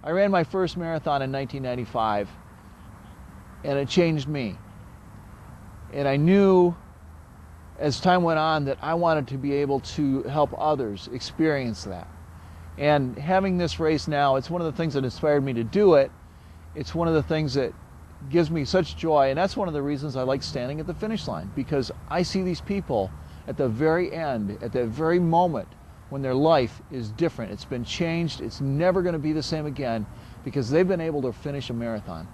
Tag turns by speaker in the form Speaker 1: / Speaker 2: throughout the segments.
Speaker 1: I ran my first marathon in 1995, and it changed me. And I knew as time went on that I wanted to be able to help others experience that. And having this race now, it's one of the things that inspired me to do it. It's one of the things that gives me such joy, and that's one of the reasons I like standing at the finish line, because I see these people at the very end, at that very moment when their life is different. It's been changed. It's never going to be the same again because they've been able to finish a marathon.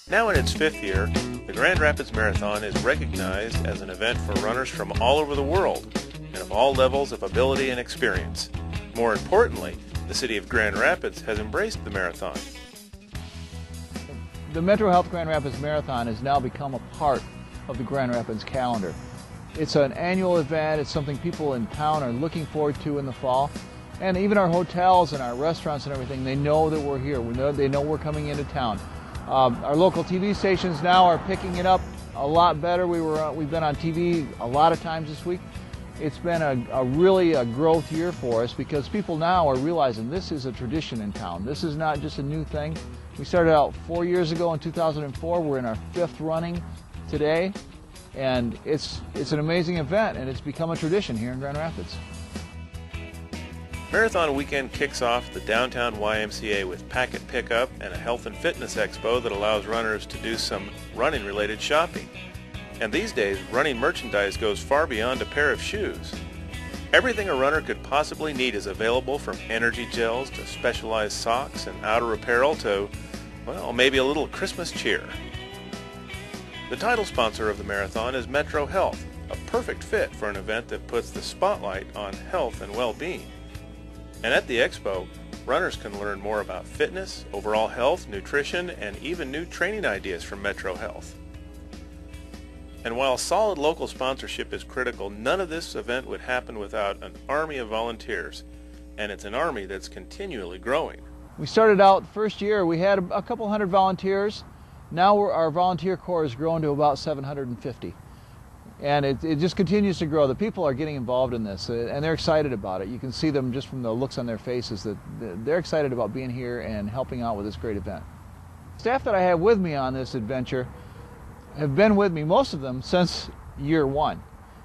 Speaker 2: Now in its 5th year, the Grand Rapids Marathon is recognized as an event for runners from all over the world and of all levels of ability and experience. More importantly, the city of Grand Rapids has embraced the marathon.
Speaker 1: The Metro Health Grand Rapids Marathon has now become a part of the Grand Rapids calendar. It's an annual event. It's something people in town are looking forward to in the fall. And even our hotels and our restaurants and everything, they know that we're here. They know we're coming into town. Our local TV stations now are picking it up a lot better. We've been on TV a lot of times this week. It's been really a growth year for us because people now are realizing this is a tradition in town. This is not just a new thing. We started out 4 years ago in 2004. We're in our 5th running today, and it's an amazing event, and it's become a tradition here in Grand Rapids.
Speaker 2: Marathon weekend kicks off the downtown YMCA with packet pickup and a health and fitness expo that allows runners to do some running-related shopping. And these days, running merchandise goes far beyond a pair of shoes. Everything a runner could possibly need is available, from energy gels to specialized socks and outer apparel to, well, maybe a little Christmas cheer. The title sponsor of the marathon is Metro Health, a perfect fit for an event that puts the spotlight on health and well-being. And at the expo, runners can learn more about fitness, overall health, nutrition, and even new training ideas from Metro Health. And while solid local sponsorship is critical, none of this event would happen without an army of volunteers. And it's an army that's continually growing.
Speaker 1: We started out first year, we had a couple hundred volunteers. Now our volunteer corps has grown to about 750. And it just continues to grow. The people are getting involved in this, and they're excited about it. You can see them just from the looks on their faces that they're excited about being here and helping out with this great event. Staff that I have with me on this adventure have been with me, most of them, since year 1.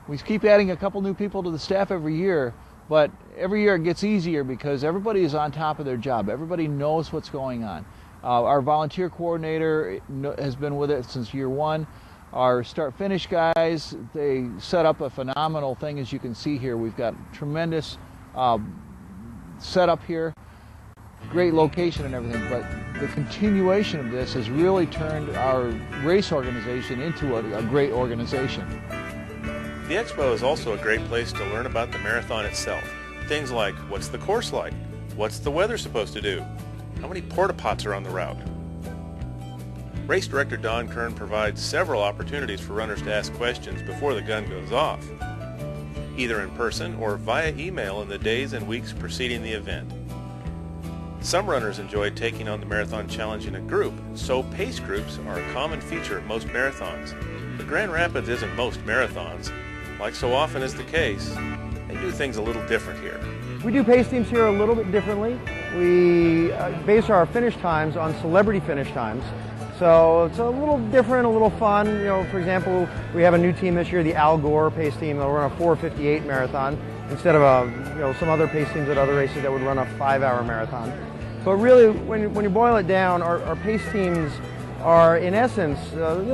Speaker 1: We keep adding a couple new people to the staff every year, but every year it gets easier because everybody is on top of their job. Everybody knows what's going on. Our volunteer coordinator has been with it since year 1. Our start-finish guys, they set up a phenomenal thing, as you can see here. We've got tremendous setup here, great location and everything, but the continuation of this has really turned our race organization into a great organization.
Speaker 2: The expo is also a great place to learn about the marathon itself. Things like, what's the course like? What's the weather supposed to do? How many porta-pots are on the route? Race Director Don Kern provides several opportunities for runners to ask questions before the gun goes off, either in person or via email in the days and weeks preceding the event. Some runners enjoy taking on the marathon challenge in a group, so pace groups are a common feature at most marathons. But Grand Rapids isn't most marathons. Like so often is the case, they do things a little different here.
Speaker 3: We do pace teams here a little bit differently. We base our finish times on celebrity finish times. So it's a little different, a little fun. You know, for example, we have a new team this year, the Al Gore pace team. They'll run a 4:58 marathon instead of some other pace teams at other races that would run a 5-hour marathon. So really, when you boil it down, our pace teams are in essence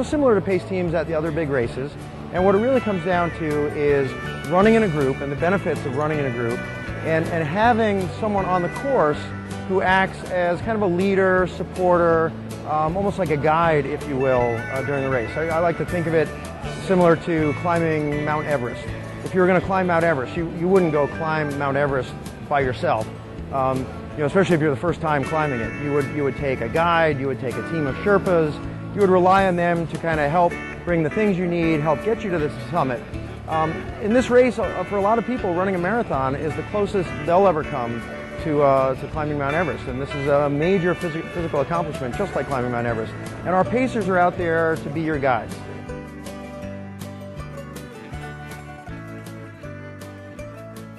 Speaker 3: similar to pace teams at the other big races. And what it really comes down to is running in a group and the benefits of running in a group, and having someone on the course who acts as kind of a leader, supporter, almost like a guide, if you will, during the race. I like to think of it similar to climbing Mount Everest. If you were going to climb Mount Everest, you wouldn't go climb Mount Everest by yourself. Especially if you're the first time climbing it. You would take a guide, you would take a team of Sherpas, you would rely on them to kind of help bring the things you need, help get you to the summit. In this race, for a lot of people, running a marathon is the closest they'll ever come to climbing Mount Everest, and this is a major physical accomplishment, just like climbing Mount Everest. And our pacers are out there to be your guides.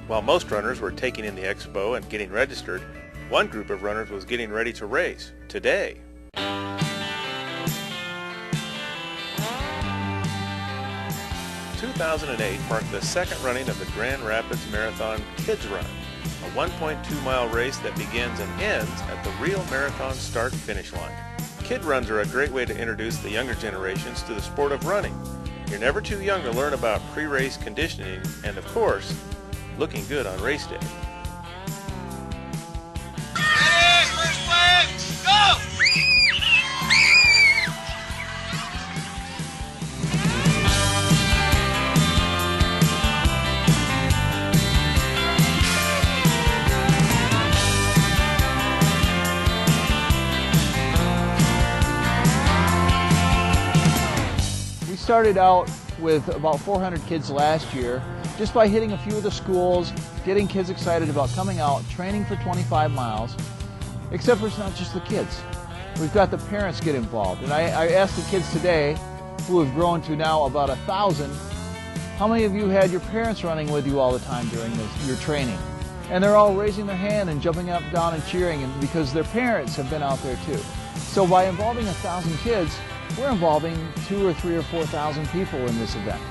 Speaker 2: While most runners were taking in the expo and getting registered, One group of runners was getting ready to race today. 2008 marked the second running of the Grand Rapids Marathon Kids Run, a 1.2-mile race that begins and ends at the real marathon start-finish line. Kid runs are a great way to introduce the younger generations to the sport of running. You're never too young to learn about pre-race conditioning and, of course, looking good on race day.
Speaker 1: We started out with about 400 kids last year, just by hitting a few of the schools, getting kids excited about coming out, training for 25 miles, except for it's not just the kids. We've got the parents get involved. And I asked the kids today, who have grown to now about 1,000, how many of you had your parents running with you all the time during your training? And they're all raising their hand and jumping up, down, and cheering, and because their parents have been out there too. So by involving 1,000 kids, we're involving 2,000 or 3,000 or 4,000 people in this event.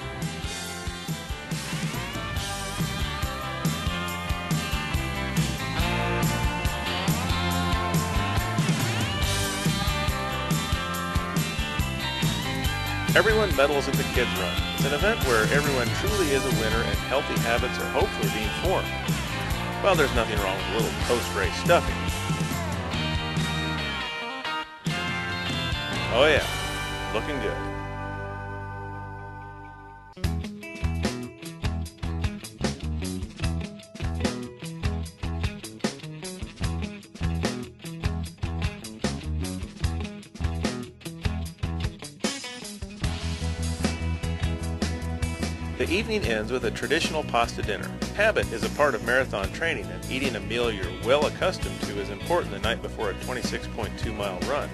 Speaker 2: Everyone medals at the Kids Run. It's an event where everyone truly is a winner and healthy habits are hopefully being formed. Well, there's nothing wrong with a little post-race stuffing. Oh yeah, looking good. The evening ends with a traditional pasta dinner. Habit is a part of marathon training, and eating a meal you're well accustomed to is important the night before a 26.2-mile run.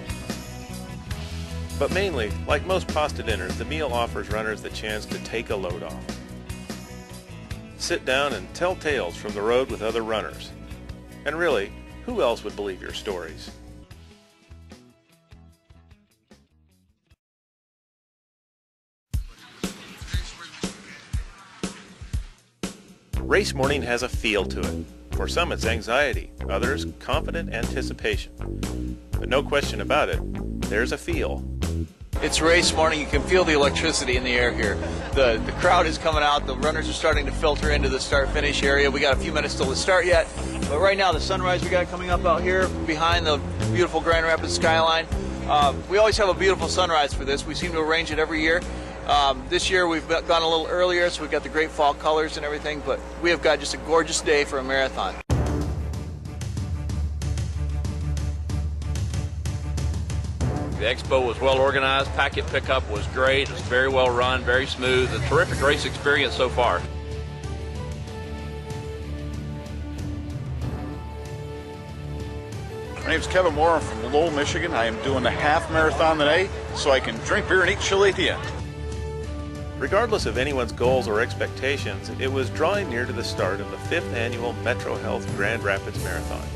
Speaker 2: But mainly, like most pasta dinners, the meal offers runners the chance to take a load off. Sit down and tell tales from the road with other runners. And really, who else would believe your stories? Race morning has a feel to it. For some it's anxiety, others confident anticipation. But no question about it, there's a feel.
Speaker 4: It's race morning. You can feel the electricity in the air here. The crowd is coming out. The runners are starting to filter into the start-finish area. We got a few minutes till the start yet, but right now the sunrise we got coming up out here behind the beautiful Grand Rapids skyline. We always have a beautiful sunrise for this. We seem to arrange it every year. This year we've gone a little earlier, so we've got the great fall colors and everything, but we have got just a gorgeous day for a marathon.
Speaker 5: The expo was well organized, packet pickup was great, it was very well run, very smooth, a terrific race experience so far.
Speaker 6: My name's Kevin Moore. I'm from Lowell, Michigan. I am doing the half marathon today so I can drink beer and eat chili at the end.
Speaker 2: Regardless of anyone's goals or expectations, it was drawing near to the start of the 5th annual Metro Health Grand Rapids Marathon.